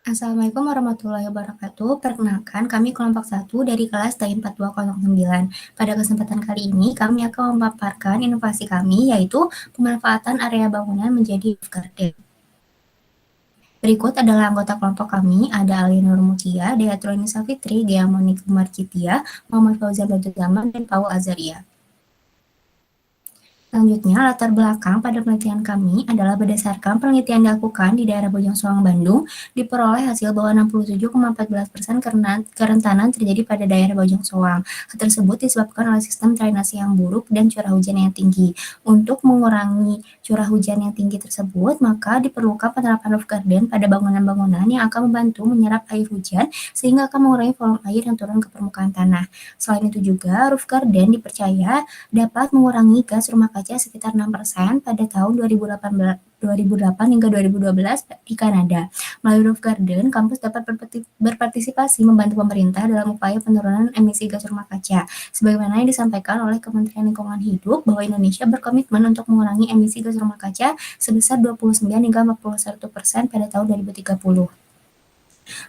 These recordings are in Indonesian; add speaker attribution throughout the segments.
Speaker 1: Assalamualaikum warahmatullahi wabarakatuh. Perkenalkan, kami kelompok 1 dari kelas TAI 4209. Pada kesempatan kali ini, kami akan memaparkan inovasi kami, yaitu pemanfaatan area bangunan menjadi roof garden. Berikut adalah anggota kelompok kami, ada Alianur Mutia, Deatroni Safitri, Gea Monik Marcitia, Muhammad Fauzan Badruzaman, dan Paul Azaria. Selanjutnya, latar belakang pada penelitian kami adalah berdasarkan penelitian dilakukan di daerah Bojong Soang, Bandung, diperoleh hasil bahwa 67,14% kerentanan terjadi pada daerah Bojong Soang. Hal tersebut disebabkan oleh sistem drainase yang buruk dan curah hujan yang tinggi. Untuk mengurangi curah hujan yang tinggi tersebut, maka diperlukan penerapan roof garden pada bangunan-bangunan yang akan membantu menyerap air hujan sehingga akan mengurangi volume air yang turun ke permukaan tanah. Selain itu juga, roof garden dipercaya dapat mengurangi gas rumah kaca sekitar 6% pada tahun 2008 hingga 2012 di Kanada. Melalui roof garden, kampus dapat berpartisipasi membantu pemerintah dalam upaya penurunan emisi gas rumah kaca. Sebagaimana yang disampaikan oleh Kementerian Lingkungan Hidup bahwa Indonesia berkomitmen untuk mengurangi emisi gas rumah kaca sebesar 29 hingga 41% pada tahun 2030.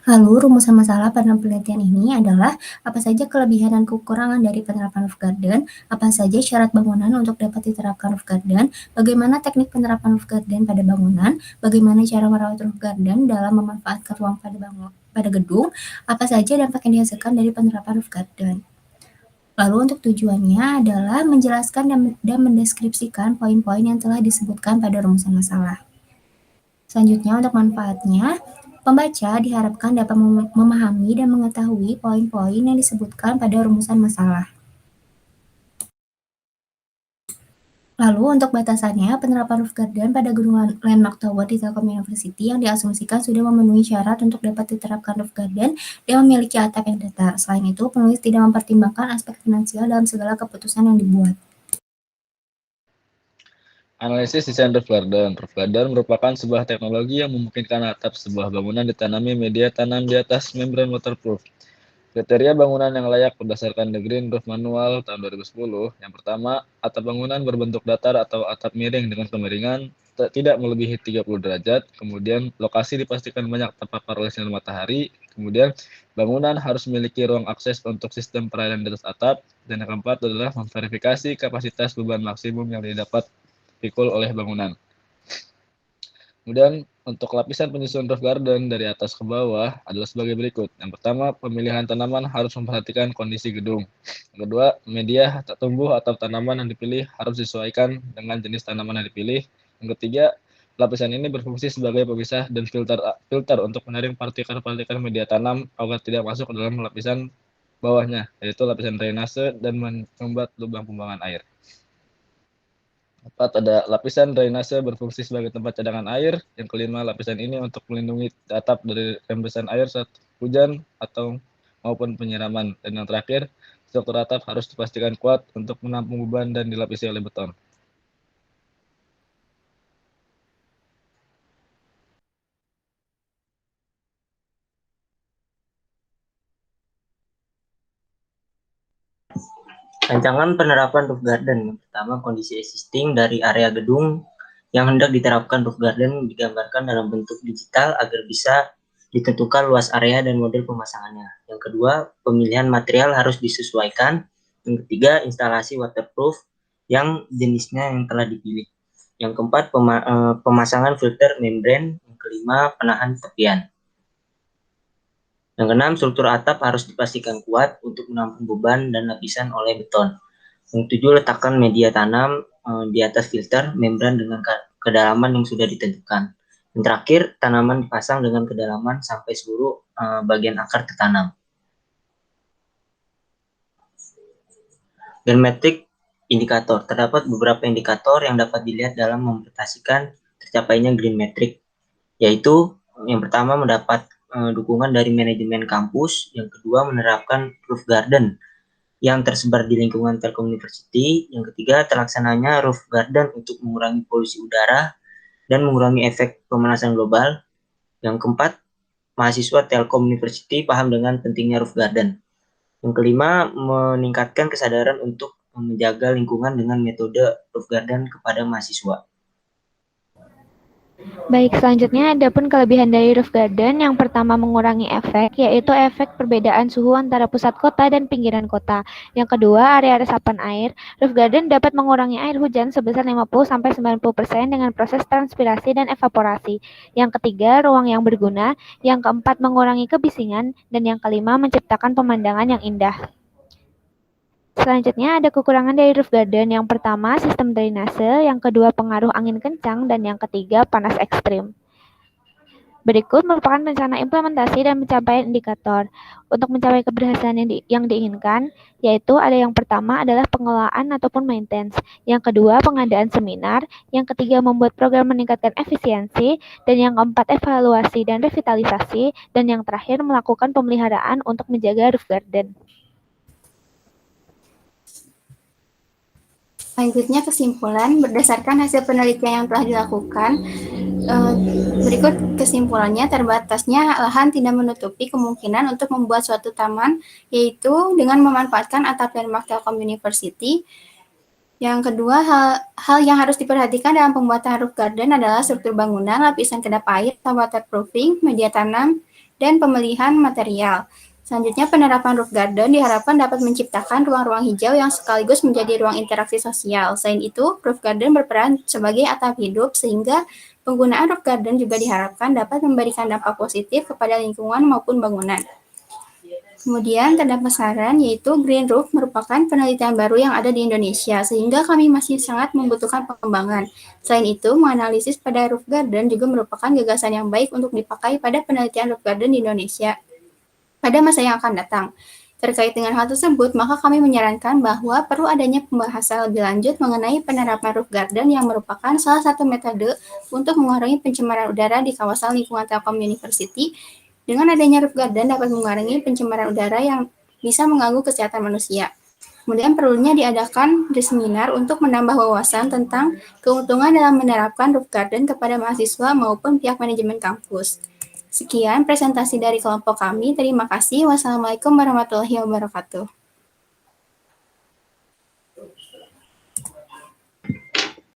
Speaker 1: Lalu, rumusan masalah pada penelitian ini adalah apa saja kelebihan dan kekurangan dari penerapan roof garden, apa saja syarat bangunan untuk dapat diterapkan roof garden, bagaimana teknik penerapan roof garden pada bangunan, bagaimana cara merawat roof garden dalam memanfaatkan ruang pada gedung, apa saja dampak yang dihasilkan dari penerapan roof garden. Lalu untuk tujuannya adalah menjelaskan dan mendeskripsikan poin-poin yang telah disebutkan pada rumusan masalah. Selanjutnya untuk manfaatnya, pembaca diharapkan dapat memahami dan mengetahui poin-poin yang disebutkan pada rumusan masalah. Lalu untuk batasannya, penerapan roof garden pada gedung Landmark Tower di Telkom University yang diasumsikan sudah memenuhi syarat untuk dapat diterapkan roof garden dan memiliki atap yang datar. Selain itu, penulis tidak mempertimbangkan aspek finansial dalam segala keputusan yang dibuat.
Speaker 2: Analisis desain roof garden. Roof garden merupakan sebuah teknologi yang memungkinkan atap sebuah bangunan ditanami media tanam di atas membran waterproof. Kriteria bangunan yang layak berdasarkan The Green Roof Manual tahun 2010. Yang pertama, atap bangunan berbentuk datar atau atap miring dengan kemiringan tidak melebihi 30 derajat. Kemudian, lokasi dipastikan banyak terpapar oleh sinar matahari. Kemudian, bangunan harus memiliki ruang akses untuk sistem perairan di atas atap. Dan yang keempat adalah memverifikasi kapasitas beban maksimum yang didapat pikul oleh bangunan. Kemudian untuk lapisan penyusun roof garden dari atas ke bawah adalah sebagai berikut. Yang pertama, pemilihan tanaman harus memperhatikan kondisi gedung. Yang kedua, media tumbuh atau tanaman yang dipilih harus disesuaikan dengan jenis tanaman yang dipilih. Yang ketiga, lapisan ini berfungsi sebagai pemisah dan filter untuk menyaring partikel-partikel media tanam agar tidak masuk ke dalam lapisan bawahnya, yaitu lapisan drainase dan membuat lubang pembuangan air. 4. Ada lapisan drainase berfungsi sebagai tempat cadangan air. Yang kelima, lapisan ini untuk melindungi atap dari rembesan air saat hujan atau maupun penyiraman. Dan yang terakhir, struktur atap harus dipastikan kuat untuk menampung beban dan dilapisi oleh beton.
Speaker 3: Rancangan penerapan roof garden. Yang pertama, kondisi existing dari area gedung yang hendak diterapkan roof garden digambarkan dalam bentuk digital agar bisa ditentukan luas area dan model pemasangannya. Yang kedua, pemilihan material harus disesuaikan. Yang ketiga, instalasi waterproof yang jenisnya yang telah dipilih. Yang keempat, pemasangan filter membran. Yang kelima, penahan tepian. Yang keenam, struktur atap harus dipastikan kuat untuk menampung beban dan lapisan oleh beton. Yang tujuh, letakkan media tanam di atas filter membran dengan kedalaman yang sudah ditentukan. Yang terakhir, tanaman dipasang dengan kedalaman sampai seluruh bagian akar tertanam. Greenmetric indikator. Terdapat beberapa indikator yang dapat dilihat dalam mempresentasikan tercapainya greenmetric, yaitu yang pertama mendapat dukungan dari manajemen kampus, yang kedua menerapkan roof garden yang tersebar di lingkungan Telkom University, yang ketiga terlaksananya roof garden untuk mengurangi polusi udara dan mengurangi efek pemanasan global, yang keempat mahasiswa Telkom University paham dengan pentingnya roof garden, yang kelima meningkatkan kesadaran untuk menjaga lingkungan dengan metode roof garden kepada mahasiswa.
Speaker 4: Baik, selanjutnya ada pun kelebihan dari roof garden. Yang pertama mengurangi efek, yaitu efek perbedaan suhu antara pusat kota dan pinggiran kota. Yang kedua, area resapan air. Roof garden dapat mengurangi air hujan sebesar 50-90% dengan proses transpirasi dan evaporasi. Yang ketiga, ruang yang berguna. Yang keempat, mengurangi kebisingan. Dan yang kelima, menciptakan pemandangan yang indah. Selanjutnya ada kekurangan dari roof garden. Yang pertama, sistem drainase. Yang kedua, pengaruh angin kencang. Dan yang ketiga, panas ekstrim. Berikut merupakan rencana implementasi dan pencapaian indikator. Untuk mencapai keberhasilan yang diinginkan, yaitu ada yang pertama adalah pengelolaan ataupun maintenance, yang kedua pengadaan seminar, yang ketiga membuat program meningkatkan efisiensi, dan yang keempat evaluasi dan revitalisasi, dan yang terakhir melakukan pemeliharaan untuk menjaga roof garden.
Speaker 1: Selanjutnya kesimpulan, berdasarkan hasil penelitian yang telah dilakukan, berikut kesimpulannya, terbatasnya lahan tidak menutupi kemungkinan untuk membuat suatu taman, yaitu dengan memanfaatkan atap landmark Telkom University. Yang kedua, hal yang harus diperhatikan dalam pembuatan roof garden adalah struktur bangunan, lapisan kedap air, waterproofing, media tanam, dan pemilihan material. Selanjutnya, penerapan roof garden diharapkan dapat menciptakan ruang-ruang hijau yang sekaligus menjadi ruang interaksi sosial. Selain itu, roof garden berperan sebagai atap hidup sehingga penggunaan roof garden juga diharapkan dapat memberikan dampak positif kepada lingkungan maupun bangunan. Kemudian terdapat saran yaitu green roof merupakan penelitian baru yang ada di Indonesia sehingga kami masih sangat membutuhkan pengembangan. Selain itu, menganalisis pada roof garden juga merupakan gagasan yang baik untuk dipakai pada penelitian roof garden di Indonesia pada masa yang akan datang. Terkait dengan hal tersebut, maka kami menyarankan bahwa perlu adanya pembahasan lebih lanjut mengenai penerapan roof garden yang merupakan salah satu metode untuk mengurangi pencemaran udara di kawasan lingkungan Telkom University. Dengan adanya roof garden dapat mengurangi pencemaran udara yang bisa mengganggu kesehatan manusia. Kemudian perlunya diadakan seminar untuk menambah wawasan tentang keuntungan dalam menerapkan roof garden kepada mahasiswa maupun pihak manajemen kampus. Sekian presentasi dari kelompok kami. Terima kasih. Wassalamualaikum warahmatullahi wabarakatuh.